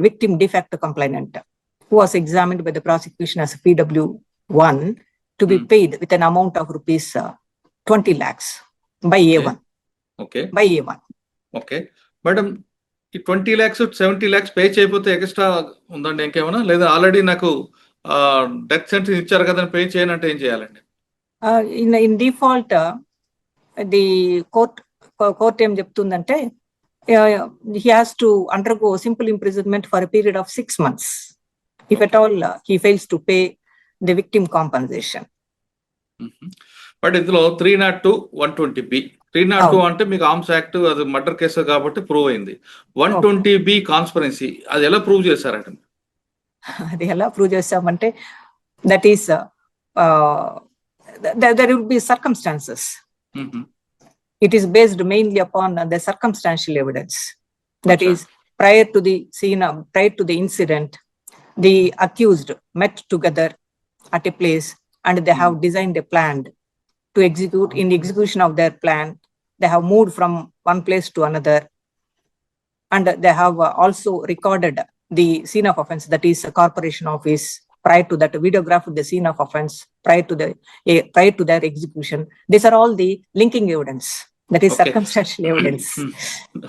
victim de facto complainant, who was examined by the prosecution as PW1, to be paid with an amount of rupees 20 lakhs by A1. Okay. By A1. Okay madam, ఈ 20 lakhs 70 lakhs pay చేయకపోతే extra ఉందండి ఇంకేమైనా, లేదా already నాకు death sentence ఇచ్చారు కదా pay చేయనంటే ఏం చేయాలండి? In default, the court ఏం చెప్తుందంటే he has to undergo simple imprisonment for a period of 6 months if at all he fails to pay the victim compensation. But ఇందులో 302 120B 302 అంటే మీకు ఆర్మ్స్ యాక్ట్, అది మర్డర్ కేసు కాబట్టి prove అయింది. 120B conspiracy, అది ఎలా ప్రూవ్ చేశారంటే? అది ఎలా ప్రూవ్ చేశామంటే that is there will be circumstances. It is based mainly upon the circumstantial evidence. That is, prior to the incident, the accused met together at a place and they have designed a plan to execute. In the execution of their plan, they have moved from one place to another, and they have also recorded the scene of offense, that is a corporation office. Prior to that, videographed the scene of offense prior to their execution. These are all the linking evidence, that is Okay. circumstantial evidence.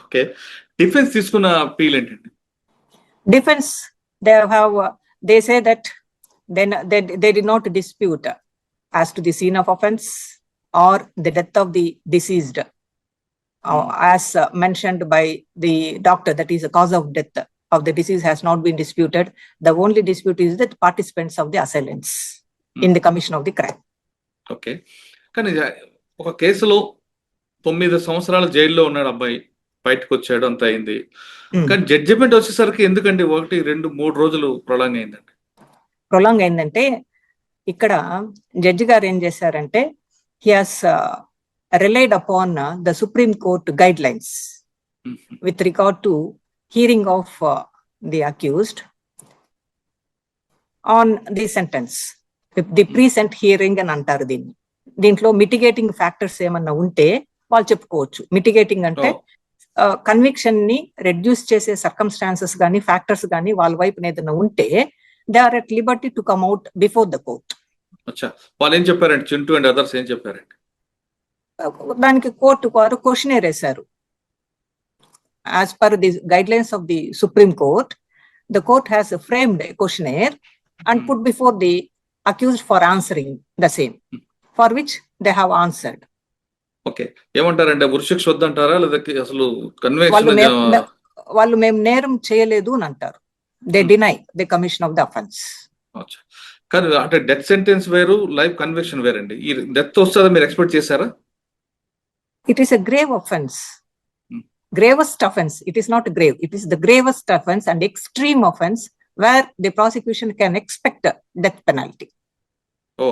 Okay. Defence తీసుకున్న appeal ఏంటండి? Defense, they say that they did not dispute as to the scene of offense or the death of the deceased, as mentioned by the doctor, that is the cause of death of the deceased has not been disputed. The only dispute is that participants of the assailants in the commission of the crime. Okay. కానీ ఒక కేసులో 9 సంవత్సరాలు జైల్లో ఉన్నాడు అబ్బాయి, బయటకు వచ్చాడు, అంత అయింది. కానీ జడ్జిమెంట్ వచ్చేసరికి ఎందుకండి 1, 2, 3 రోజులు ప్రొలాంగ్ అయిందండి? ప్రొలాంగ్ అయిందంటే ఇక్కడ జడ్జి గారు ఏం చేశారంటే he has relied upon the Supreme Court guidelines with regard to hearing of the accused on the sentence. The pre-sent hearing అని అంటారు దీన్ని. దీంట్లో మిటిగేటింగ్ ఫ్యాక్టర్స్ ఏమన్నా ఉంటే వాళ్ళు చెప్పుకోవచ్చు. మిటిగేటింగ్ అంటే కన్విక్షన్ ని రెడ్యూస్ చేసే సర్కమ్స్టాన్సెస్ కానీ ఫ్యాక్టర్స్ కానీ వాళ్ళ వైపున ఏదైనా ఉంటే they are at liberty to come out before the court. అచ్చా, వాళ్ళు ఏం చెప్పారండి? చింటూ అండ్ అదర్స్ ఏం చెప్పారండి? దానికి కోర్టు వారు క్వశ్చనేర్ వేశారు. As per the guidelines of the Supreme Court, the court has framed a questionnaire and put before the accused for answering the same, for which they have answered. Okay, ఏమంటారంటే ఉరిశిక్ష వద్దంటారా లేదా అసలు వాళ్ళు మేము నేరం చేయలేదు అని అంటారు. They deny the commission of the offence. కానీ అంటే డెత్ సెంటెన్స్ వేరు, లైఫ్ కన్విక్షన్ వేరండి. ఈ డెత్ వస్తుందా మీరు ఎక్స్పెక్ట్ చేశారా? It is a grave offense. Gravest offense. It is not grave. It is the gravest offense and extreme offense where the prosecution can expect a death penalty. ఓ,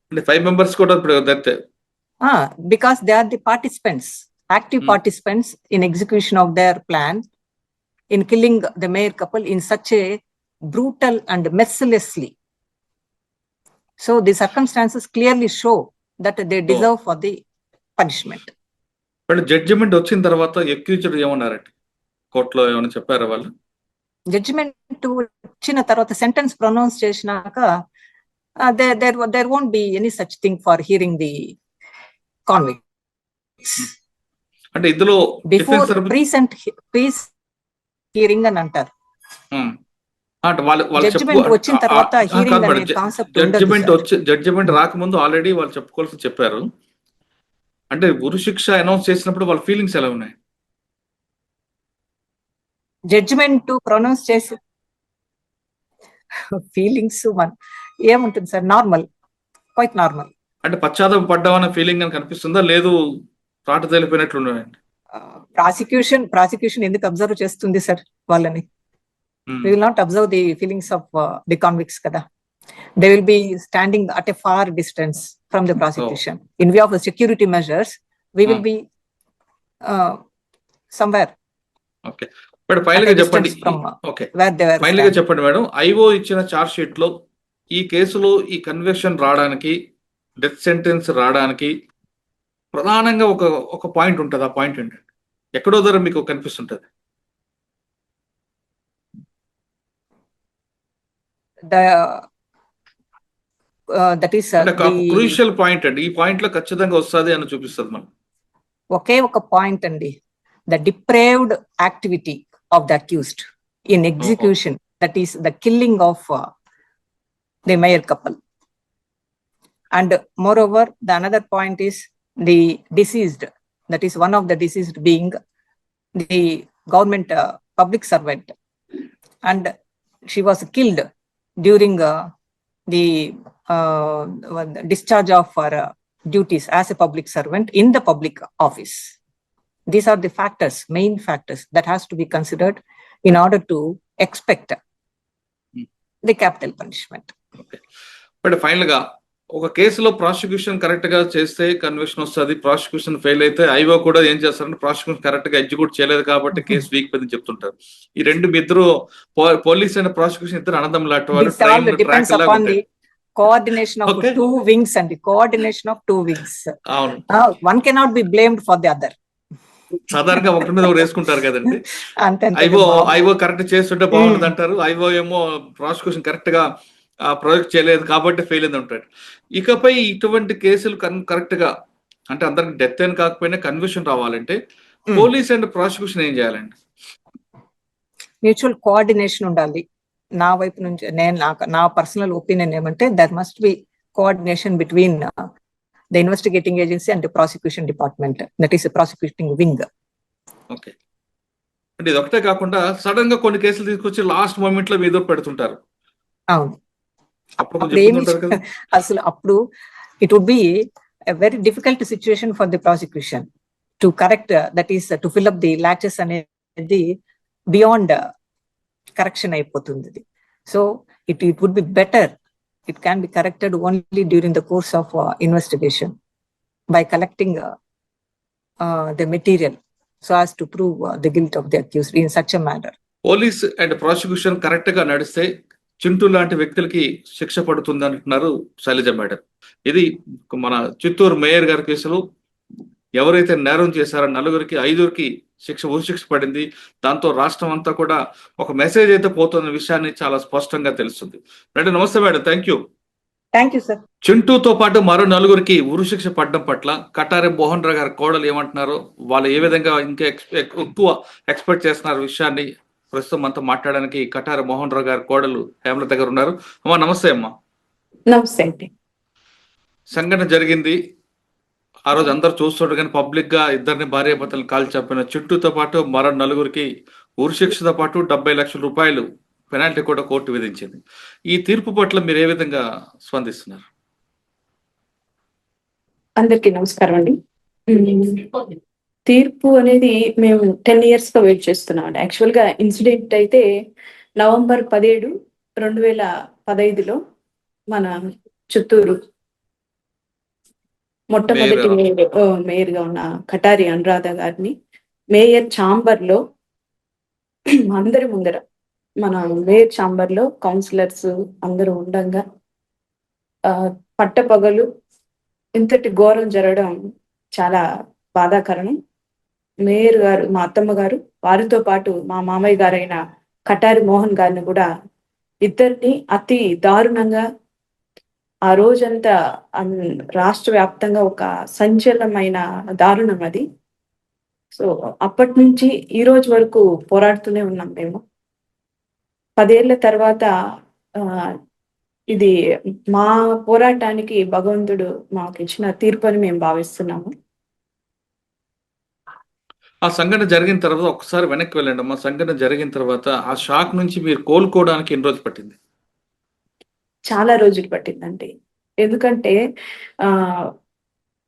అంటే 5 members కూడా death. Because they are the participants, active participants in execution of their plan in killing the mayor couple in such a brutal and mercilessly. So the circumstances clearly show that they deserve for the punishment. But judgement వచ్చిన తర్వాత accused ఏమన్నారండి? కోర్టులో ఏమైనా చెప్పారా వాళ్ళు? Judgement వచ్చిన తర్వాత sentence pronounce చేసినాక there won't be any such thing for hearing the convicts. అంటే ఇందులో బిఫోర్ ప్రీసెంట్ హియరింగ్ అని అంటారు. అంటే వాళ్ళు జడ్జిమెంట్ వచ్చిన తర్వాత హియరింగ్ అనే కాన్సెప్ట్ ఉండదు. జడ్జిమెంట్ రాకముందు ఆల్రెడీ వాళ్ళు చెప్పుకోవాల్సి చెప్పారు. అంటే ఉరిశిక్ష అనౌన్స్ చేసినప్పుడు వాళ్ళ ఫీలింగ్స్ ఎలా ఉన్నాయి? జడ్జిమెంట్ ప్రొనౌన్స్ చేసి ఫీలింగ్స్ ఏముంటుంది సార్? Normal, quite normal. అంటే పశ్చాత్తాప పడ్డామన్న ఫీలింగ్ అని కనిపిస్తుందా, లేదు తాట తేలిపోయినట్లున్నాయండి? ప్రాసిక్యూషన్ ఎందుకు అబ్జర్వ్ చేస్తుంది సార్ వాళ్ళని? We will not observe the feelings of the convicts kada. They will be standing at a far distance from the prosecution. In view of the security measures, we will be somewhere. Okay. But final గా చెప్పండి. Okay, final గా చెప్పండి madam, IO ఇచ్చిన charge sheet లో ఈ కేసులో ఈ conviction రావడానికి, డెత్ సెంటెన్స్ రావడానికి ప్రధానంగా ఒక పాయింట్ ఉంటుంది. ఆ పాయింట్ ఏంటంటే ఎక్కడో దగ్గర మీకు కనిపిస్తుంటది? That is క్రూషియల్ పాయింట్ అండి. ఈ పాయింట్ లో ఖచ్చితంగా వస్తుంది అని చూపిస్తుంది మనం. ఒకే ఒక పాయింట్ అండి, the depraved activity of the accused in execution, that is the killing of the mayor couple. And moreover the another point is the deceased, that is one of the deceased being the government public servant, and she was killed during the discharge of her duties as a public servant in the public office. These are the factors, main factors that has to be considered in order to expect the capital punishment. Okay. But final గా ఒక కేసులో prosecution correct గా చేస్తే conviction వస్తుంది, prosecution fail అయితే IO కూడా ఏం చేస్తారంటే ప్రాసిక్యూషన్ కరెక్ట్ గా ఎగ్జిక్యూట్ చేయలేదు కాబట్టి కేసు వీక్ పోయిందని చెప్తుంటారు. ఈ ఇద్దరు పోలీస్ అండ్ ప్రాసిక్యూషన్ ఇద్దరు అనందం లాంటి వాళ్ళు. Coordination of two wings and the coordination of two wings. One cannot be blamed for the other. సాధారణంగా ఒకటి మీద ఒకటి వేసుకుంటారు కదండి. ఐఓ కరెక్ట్ చేస్తుంటే బాగుంటుంది అంటారు, ఐఓ ఏమో ప్రాసిక్యూషన్ కరెక్ట్ గా ప్రాజెక్ట్ చేయలేదు కాబట్టి ఫెయిల్ అయింది ఉంటాడు. ఇకపై ఇటువంటి కేసులు కరెక్ట్ గా, అంటే అందరికి డెత్ అని కాకపోయినా కన్విక్షన్ రావాలంటే పోలీస్ అండ్ ప్రాసిక్యూషన్ ఏం చేయాలండి? మ్యూచువల్ కోఆర్డినేషన్ ఉండాలి. నా వైపు నుంచి నా పర్సనల్ ఒపీనియన్ ఏమంటే there must be coordination between the investigating agency and prosecution department, that is prosecuting wing. Okay, అంటే ఇది ఒకటే కాకుండా సడన్ గా కొన్ని కేసులు తీసుకొచ్చి లాస్ట్ మూమెంట్ లో మీద పెడుతుంటారు. అవును, అసలు అప్పుడు it would be a very difficult situation for the prosecution to correct, that is to fill up the latches అనేది beyond correction అయిపోతుంది. So it would be better, it can be corrected only during the course of investigation by collecting the material so as to prove the guilt of the accused in such a manner. Police and prosecution correct గా నడిస్తే చింటూ లాంటి వ్యక్తులకి శిక్ష పడుతుంది అంటున్నారు Shailaja madam. ఇది మన Chittoor mayor గారి కేసులో ఎవరైతే నేరం చేశారో 5 నలుగురికి ఉరిశిక్ష పడింది. దాంతో రాష్ట్రం అంతా కూడా ఒక మెసేజ్ అయితే పోతున్న విషయాన్ని చాలా స్పష్టంగా తెలుస్తుంది. మేడం నమస్తే madam, thank you. Thank you sir. చింటూతో పాటు మరో నలుగురికి ఉరిశిక్ష పడడం పట్ల కటారి మోహన్ రావు గారి కోడలు ఏమంటున్నారో, వాళ్ళు ఏ విధంగా ఇంకా ఎక్కువ ఎక్స్పెక్ట్ చేస్తున్నారు విషయాన్ని ప్రస్తుతం మనతో మాట్లాడడానికి కటారి మోహన్ రావు గారి కోడలు హేమల దగ్గర ఉన్నారు. అమ్మా నమస్తే అమ్మా. నమస్తే అండి. సంఘటన జరిగింది ఆ రోజు అందరు చూస్తుంటారు, కానీ పబ్లిక్ గా ఇద్దరిని భార్యాభర్తలను కాల్ చంపిన చింటూతో పాటు మరో నలుగురికి ఉరిశిక్షతో పాటు 70 లక్షల రూపాయలు పెనాల్టీ కూడా కోర్టు విధించింది. ఈ తీర్పు పట్ల మీరు ఏ విధంగా స్పందిస్తున్నారు? అందరికీ నమస్కారం అండి. తీర్పు అనేది మేము 10 years గా వెయిట్ చేస్తున్నాం అండి. యాక్చువల్ గా ఇన్సిడెంట్ అయితే November 17, 2015లో మన చిత్తూరు మొట్టమొదటి మేయర్ గా ఉన్న కటారి అనురాధ గారిని మేయర్ ఛాంబర్ లో అందరి ముందర, మన మేయర్ ఛాంబర్ లో కౌన్సిలర్స్ అందరూ ఉండంగా పట్టపగలు ఇంతటి ఘోరం జరగడం చాలా బాధాకరణం. మేయర్ గారు, మా అత్తమ్మ గారు, వారితో పాటు మా మామయ్య గారైన కటారి మోహన్ గారిని కూడా ఇద్దరిని అతి దారుణంగా ఆ రోజంతా రాష్ట్ర వ్యాప్తంగా ఒక సంచలనమైన దారుణం అది. సో అప్పటి నుంచి ఈ రోజు వరకు పోరాడుతూనే ఉన్నాం మేము. 10 ఏళ్ల తర్వాత ఇది మా పోరాటానికి భగవంతుడు మాకు ఇచ్చిన తీర్పు అని మేము భావిస్తున్నాము. ఆ సంఘటన జరిగిన తర్వాత ఒకసారి వెనక్కి వెళ్ళండి అమ్మా. సంఘటన జరిగిన తర్వాత ఆ షాక్ నుంచి మీరు కోలుకోవడానికి ఎన్ని రోజులు పట్టింది? చాలా రోజులు పట్టిందండి. ఎందుకంటే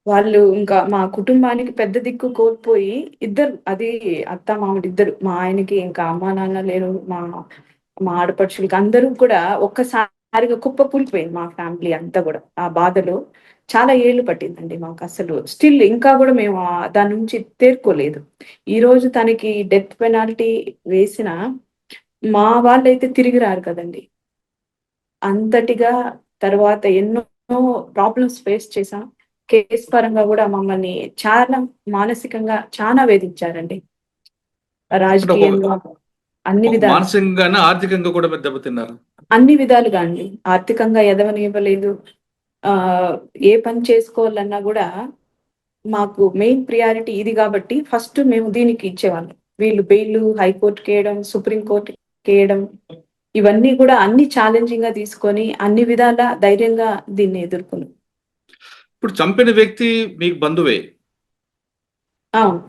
వాళ్ళు ఇంకా మా కుటుంబానికి పెద్ద దిక్కు కోల్పోయి ఇద్దరు, అది అత్త మామూలు ఇద్దరు, మా ఆయనకి ఇంకా అమ్మా నాన్న లేరు, మా ఆడపడుచులకి అందరూ కూడా ఒక్కసారిగా కుప్పకూలిపోయింది మా ఫ్యామిలీ అంతా కూడా. ఆ బాధలో చాలా ఏళ్ళు పట్టిందండి మాకు. అసలు స్టిల్ ఇంకా కూడా మేము దాని నుంచి తేరుకోలేదు. ఈ రోజు తనకి డెత్ పెనాల్టీ వేసిన మా వాళ్ళైతే తిరిగి రారు కదండి. అంతటిగా తర్వాత ఎన్నో ప్రాబ్లమ్స్ ఫేస్ చేసాం. కేసు పరంగా కూడా మమ్మల్ని చాలా మానసికంగా చాలా వేధించారండి. రాజకీయంగా అన్ని విధాలు, మానసికంగా ఆర్థికంగా కూడా దెబ్బతిన్నారు. అన్ని విధాలుగా అండి. ఆర్థికంగా ఎదవనివ్వలేదు. ఏ పని చేసుకోవాలన్నా కూడా మాకు మెయిన్ ప్రియారిటీ ఇది కాబట్టి ఫస్ట్ మేము దీనికి ఇచ్చేవాళ్ళం. వీళ్ళు బెయిల్ హైకోర్టుకి వేయడం, సుప్రీంకోర్టుకి వేయడం, ఇవన్నీ కూడా అన్ని ఛాలెంజింగ్ గా తీసుకొని అన్ని విధాల ధైర్యంగా దీన్ని ఎదుర్కొన్నాం. ఇప్పుడు చంపిన వ్యక్తి మీకు బంధువే? అవును,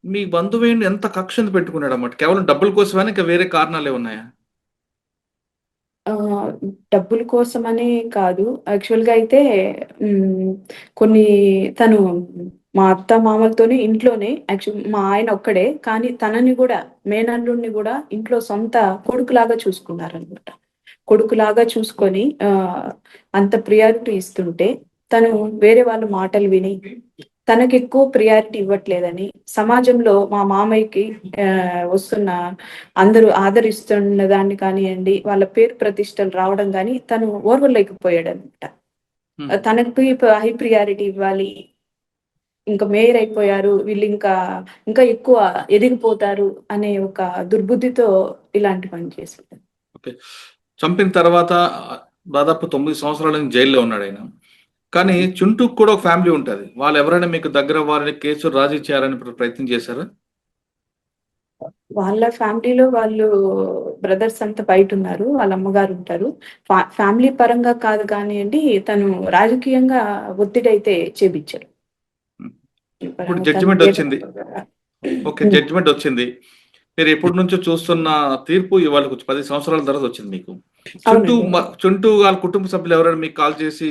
మీ బంధువే ఎంత కక్షను పెట్టుకున్నాడు అన్నమాట? కేవలం డబ్బుల కోసమని ఇంకా వేరే కారణాలు ఉన్నాయా? డబ్బుల కోసమనే కాదు, యాక్చువల్ గా అయితే కొన్ని తను మా అత్త మామలతోనే ఇంట్లోనే, యాక్చువల్ మా ఆయన ఒక్కడే, కానీ తనని కూడా మేనల్లుడిని కూడా ఇంట్లో సొంత కొడుకులాగా చూసుకున్నారనమాట. కొడుకులాగా చూసుకొని అంత ప్రియారిటీ ఇస్తుంటే తను వేరే వాళ్ళ మాటలు విని తనకి ఎక్కువ ప్రియారిటీ ఇవ్వట్లేదని సమాజంలో మా మామయ్యకి వస్తున్న అందరూ ఆదరిస్తున్న దాన్ని కానివ్వండి, వాళ్ళ పేరు ప్రతిష్టలు రావడం కానీ తను ఓర్వలేకపోయాడు అనమాట. తనకి హై ప్రియారిటీ ఇవ్వాలి, ఇంకా మేయర్ అయిపోయారు వీళ్ళు, ఇంకా ఎక్కువ ఎదిగిపోతారు అనే ఒక దుర్బుద్ధితో ఇలాంటి పని చేశాడు. చంపిన తర్వాత దాదాపు 9 సంవత్సరాల నుంచి జైల్లో ఉన్నాడు ఆయన. కానీ చుంటూకు కూడా ఒక ఫ్యామిలీ ఉంటుంది. వాళ్ళు ఎవరైనా మీకు దగ్గర వారిని కేసు రాజీ చేయాలని ప్రయత్నం చేశారా? వాళ్ళ ఫ్యామిలీలో వాళ్ళు బ్రదర్స్ అంతా బయట ఉన్నారు, వాళ్ళ అమ్మగారు ఉంటారు. ఫ్యామిలీ పరంగా కాదు కానివ్వండి, తను రాజకీయంగా ఒత్తిడి అయితే చేపించారు. ఇప్పుడు జడ్జిమెంట్ వచ్చింది. ఓకే, జడ్జిమెంట్ వచ్చింది. మీరు ఎప్పటి నుంచో చూస్తున్న తీర్పు ఇవాళ 10 సంవత్సరాల తర్వాత వచ్చింది మీకు. చుంటూ వాళ్ళ కుటుంబ సభ్యులు ఎవరైనా మీకు కాల్ చేసి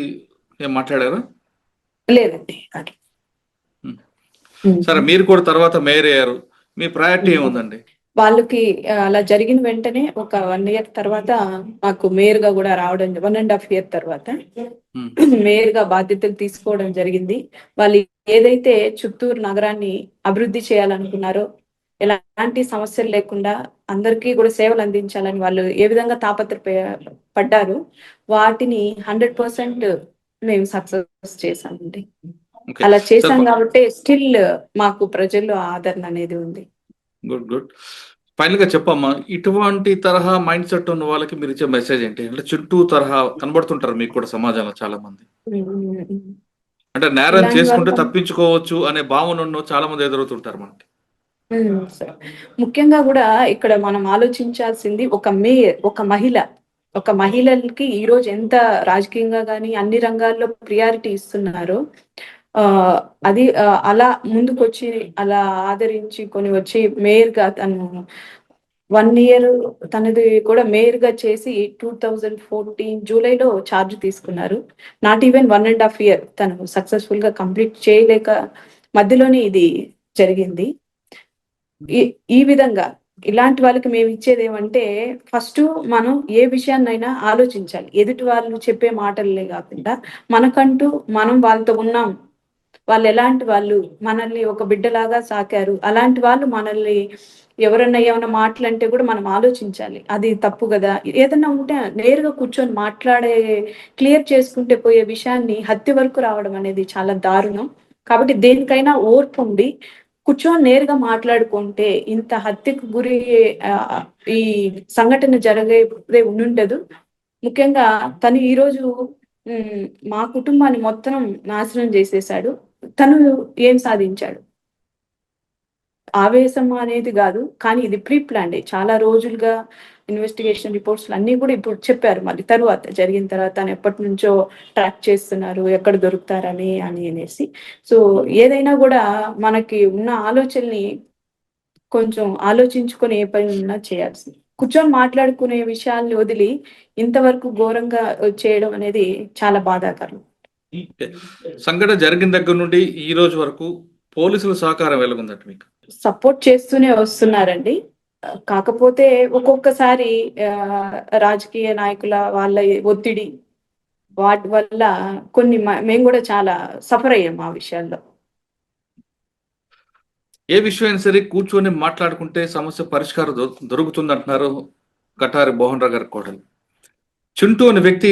ఏం మాట్లాడారా? లేదండి. సరే, మీరు కూడా తర్వాత మేయర్ అయ్యారు, మీ ప్రయారిటీ ఏముందండి? వాళ్ళకి అలా జరిగిన వెంటనే ఒక 1 year తర్వాత మాకు మేయర్ గా కూడా రావడం, 1.5 year తర్వాత మేయర్ గా బాధ్యతలు తీసుకోవడం జరిగింది. వాళ్ళు ఏదైతే చిత్తూరు నగరాన్ని అభివృద్ధి చేయాలనుకున్నారో, ఎలాంటి సమస్యలు లేకుండా అందరికీ కూడా సేవలు అందించాలని వాళ్ళు ఏ విధంగా పడ్డారు, వాటిని 100% మేము సక్సెస్ చేశామండి. అలా చేశాం కాబట్టి స్టిల్ మాకు ప్రజల్లో ఆదరణ అనేది ఉంది. Good good. ఫైనల్ గా చెప్పమ్మా, ఇటువంటి తరహా మైండ్ సెట్ ఉన్న వాళ్ళకి మీరు ఇచ్చే మెసేజ్ ఏంటి? అంటే చుట్టూ తరహా కనబడుతుంటారు మీకు కూడా సమాజంలో చాలా మంది. అంటే నేరం ఇలాంటి చేసుకుంటే వాళ్ళు తప్పించుకోవచ్చు అనే భావన ఉన్న చాలా మంది ఎదురవుతుంటారు మనకి. సరే. ముఖ్యంగా కూడా ఇక్కడ మనం ఆలోచించాల్సింది ఒక మహిళలకి ఈ రోజు ఎంత రాజకీయంగా కానీ అన్ని రంగాల్లో ప్రియారిటీ ఇస్తున్నారో ఆ అది అలా ముందుకొచ్చి అలా ఆదరించి కొని వచ్చి మేయర్ గా తను 1 year తనది కూడా మేయర్ గా చేసి 2014 జూలైలో ఛార్జ్ తీసుకున్నారు. నాట్ ఈవెన్ 1.5 year తను సక్సెస్ఫుల్ గా కంప్లీట్ చేయలేక మధ్యలోనే ఇది జరిగింది. ఈ విధంగా ఇలాంటి వాళ్ళకి మేము ఇచ్చేది ఏమంటే, ఫస్ట్ మనం ఏ విషయాన్నైనా ఆలోచించాలి. ఎదుటి వాళ్ళు చెప్పే మాటలే కాకుండా మనకంటూ మనం వాళ్ళతో ఉన్నాం, వాళ్ళు ఎలాంటి వాళ్ళు, మనల్ని ఒక బిడ్డలాగా సాకారు, అలాంటి వాళ్ళు మనల్ని ఎవరన్నా ఏమైనా మాటలంటే కూడా మనం ఆలోచించాలి. అది తప్పు కదా. ఏదన్నా ఉంటే నేరుగా కూర్చొని క్లియర్ చేసుకుంటే పోయే విషయాన్ని హత్య వరకు రావడం అనేది చాలా దారుణం. కాబట్టి దేనికైనా ఓర్పు ఉండి కూర్చొని నేరుగా మాట్లాడుకుంటే ఇంత హత్యకు గురి ఈ సంఘటన జరిగే ఉండుండదు. ముఖ్యంగా తను ఈరోజు మా కుటుంబాన్ని మొత్తం నాశనం చేసేసాడు. తను ఏం సాధించాడు? ఆవేశం అనేది కాదు, కానీ ఇది ప్రీ ప్లాన్డ్. చాలా రోజులుగా ఇన్వెస్టిగేషన్ రిపోర్ట్స్ అన్ని కూడా ఇప్పుడు చెప్పారు. మళ్ళీ తర్వాత జరిగిన తర్వాత తను ఎప్పటి నుంచో ట్రాక్ చేస్తున్నారు, ఎక్కడ దొరుకుతారని అనేసి. సో ఏదైనా కూడా మనకి ఉన్న ఆలోచనని కొంచెం ఆలోచించుకొని ఏ పని ఉన్నా చేయాల్సింది. కూర్చొని మాట్లాడుకునే విషయాల్ని వదిలి ఇంతవరకు ఘోరంగా చేయడం అనేది చాలా బాధాకరం. సంఘటన జరిగిన దగ్గర నుండి ఈ రోజు వరకు పోలీసుల సహకారం ఎలాగుందంట మీకు? సపోర్ట్ చేస్తూనే వస్తున్నారండి. కాకపోతే ఒక్కొక్కసారి రాజకీయ నాయకుల వాళ్ళ ఒత్తిడి వాటి వల్ల కొన్ని మేము కూడా చాలా సఫర్ అయ్యాం ఆ విషయాల్లో. ఏ విషయమైనా సరే కూర్చొని మాట్లాడుకుంటే సమస్య పరిష్కారం దొరుకుతుంది అంటున్నారు కటారి మోహన్ రావు గారి కోటలు. చింటూ అనే వ్యక్తి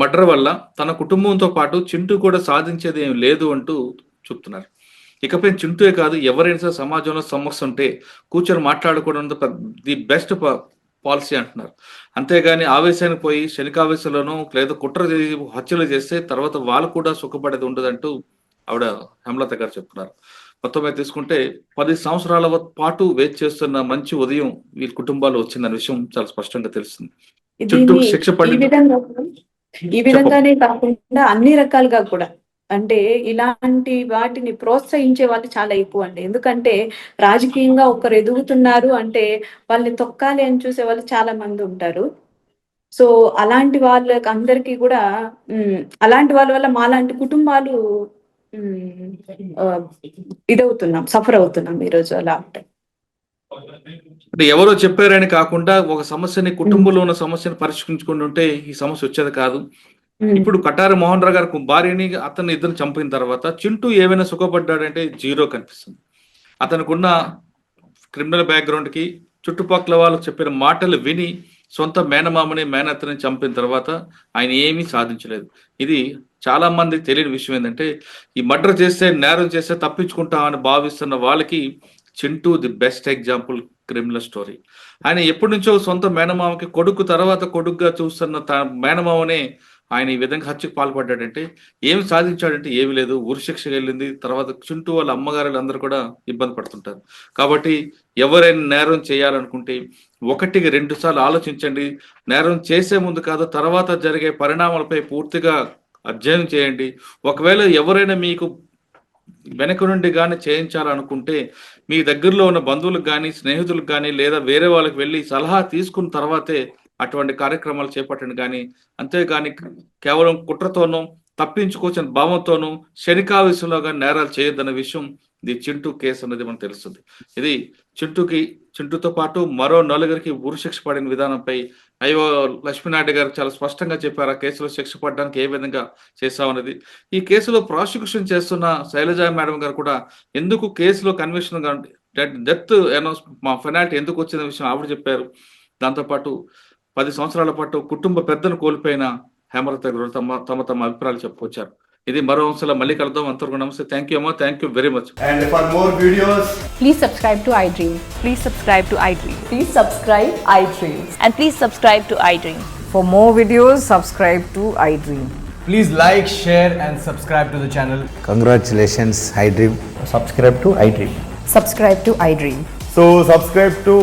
మర్డర్ వల్ల తన కుటుంబంతో పాటు చింటూ కూడా సాధించేది ఏం లేదు అంటూ చెప్తున్నారు. ఇకపై చింటూయే కాదు, ఎవరైనా సరే సమాజంలో సమస్య ఉంటే కూర్చొని మాట్లాడుకోవడం ది బెస్ట్ పాలసీ అంటున్నారు. అంతేగాని ఆవేశానికి పోయి శనికావేశంలోనూ లేదా కుట్ర హత్యలు చేస్తే తర్వాత వాళ్ళు కూడా సుఖపడేది ఉండదంటూ ఆవిడ హేమలత గారు చెప్తున్నారు. మొత్తం మీద తీసుకుంటే 10 సంవత్సరాల పాటు వెయిట్ చేస్తున్న మంచి ఉదయం వీళ్ళ కుటుంబాలు వచ్చిందన్న విషయం చాలా స్పష్టంగా తెలుస్తుంది. చుట్టూ శిక్ష ఈ విధంగానే కాకుండా అన్ని రకాలుగా కూడా, అంటే ఇలాంటి వాటిని ప్రోత్సహించే వాళ్ళు చాలా ఎక్కువ అండి. ఎందుకంటే రాజకీయంగా ఒకరు ఎదుగుతున్నారు అంటే వాళ్ళని తొక్కాలి అని చూసే వాళ్ళు చాలా మంది ఉంటారు. సో అలాంటి వాళ్ళకి అందరికీ కూడా అలాంటి వాళ్ళ వల్ల మాలాంటి కుటుంబాలు సఫర్ అవుతున్నాం ఈరోజు. అలా ఉంటాయి. అంటే ఎవరో చెప్పారని కాకుండా ఒక సమస్యని, కుటుంబంలో ఉన్న సమస్యను పరిష్కరించుకుంటుంటే ఈ సమస్య వచ్చేది కాదు. ఇప్పుడు కటారి మోహన్ రావు గారి భార్యని అతన్ని ఇద్దరు చంపిన తర్వాత చింటూ ఏమైనా సుఖపడ్డాడంటే జీరో కనిపిస్తుంది. అతనికి క్రిమినల్ బ్యాక్గ్రౌండ్ కి చుట్టుపక్కల వాళ్ళు చెప్పిన మాటలు విని సొంత మేనమామని మేనత్తని చంపిన తర్వాత ఆయన ఏమీ సాధించలేదు. ఇది చాలా మంది తెలియని విషయం ఏంటంటే, ఈ మర్డర్ చేస్తే, నేరం చేస్తే తప్పించుకుంటామని భావిస్తున్న వాళ్ళకి Chintu the best example criminal story. ఆయన ఎప్పటి నుంచో సొంత మేనమామకి కొడుకు తర్వాత కొడుకుగా చూస్తున్న మేనమామనే ఆయన ఈ విధంగా హత్యకు పాల్పడ్డాడంటే ఏమి సాధించాడంటే ఏమి లేదు. ఉరిశిక్షకు వెళ్ళింది. తర్వాత చింటూ వాళ్ళ అమ్మగారులు అందరూ కూడా ఇబ్బంది పడుతుంటారు. కాబట్టి ఎవరైనా నేరం చేయాలనుకుంటే 1-2 సార్లు ఆలోచించండి. నేరం చేసే ముందు కాదు, తర్వాత జరిగే పరిణామాలపై పూర్తిగా అధ్యయనం చేయండి. ఒకవేళ ఎవరైనా మీకు వెనక నుండి కానీ చేయించాలనుకుంటే మీ దగ్గరలో ఉన్న బంధువులకు కానీ, స్నేహితులకు కానీ, లేదా వేరే వాళ్ళకి వెళ్ళి సలహా తీసుకున్న తర్వాతే అటువంటి కార్యక్రమాలు చేపట్టండి. కానీ అంతేగాని కేవలం కుట్రతోనూ, తప్పించుకోవచ్చని భావంతోనూ, శనికావేశంలో కానీ నేరాలు చేయొద్దన్న విషయం ఇది చింటూ కేసు అనేది మనకు తెలుస్తుంది. ఇది చింటూతో పాటు మరో 4 ఉరిశిక్ష పడిన విధానంపై లక్ష్మీనాయుడు గారు చాలా స్పష్టంగా చెప్పారు. ఆ కేసులో శిక్ష పడడానికి ఏ విధంగా చేస్తామన్నది. ఈ కేసులో ప్రాసిక్యూషన్ చేస్తున్న శైలజా మేడం గారు కూడా ఎందుకు కేసులో కన్విక్షన్ డెత్ మా పెనాల్టీ ఎందుకు వచ్చిన విషయం ఆవిడ చెప్పారు. దాంతోపాటు 10 సంవత్సరాల పాటు కుటుంబ పెద్దను కోల్పోయిన హేమలత గారు తమ అభిప్రాయాలు చెప్పుకొచ్చారు. ఇది మరో అంశంలో మళ్ళీ కలుద్దాం. అంతవరకు నమస్తే. థ్యాంక్ యూ అమ్మా. Thank you very much. And for more videos, Please subscribe to iDream. Please subscribe to iDream. Please subscribe iDream. And please subscribe to iDream. For more videos, subscribe to iDream. please like, share, and subscribe to the channel. Congratulations, iDream. Subscribe to iDream. Subscribe to iDream. So, subscribe to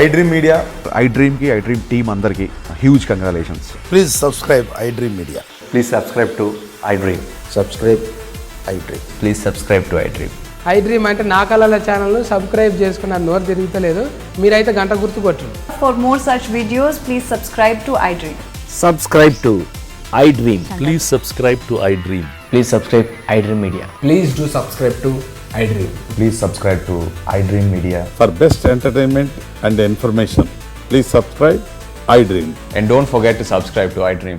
iDream Media. iDream ki iDream team andarki huge congratulations. Please subscribe iDream Media. Please subscribe to iDream. Subscribe iDream. Please subscribe to iDream. iDream అంటే నా కళల ఛానల్ను subscribe చేసుకున్న నోరు తిరుగుతలేదు. మీరైతే గంట గుర్తు కొట్టండి. For more such videos, please subscribe to iDream. Subscribe to iDream. Please subscribe to iDream. Please subscribe iDream Media. Please do subscribe to iDream. Please subscribe to iDream Media. For best entertainment and information, please subscribe iDream. And don't forget to subscribe to iDream.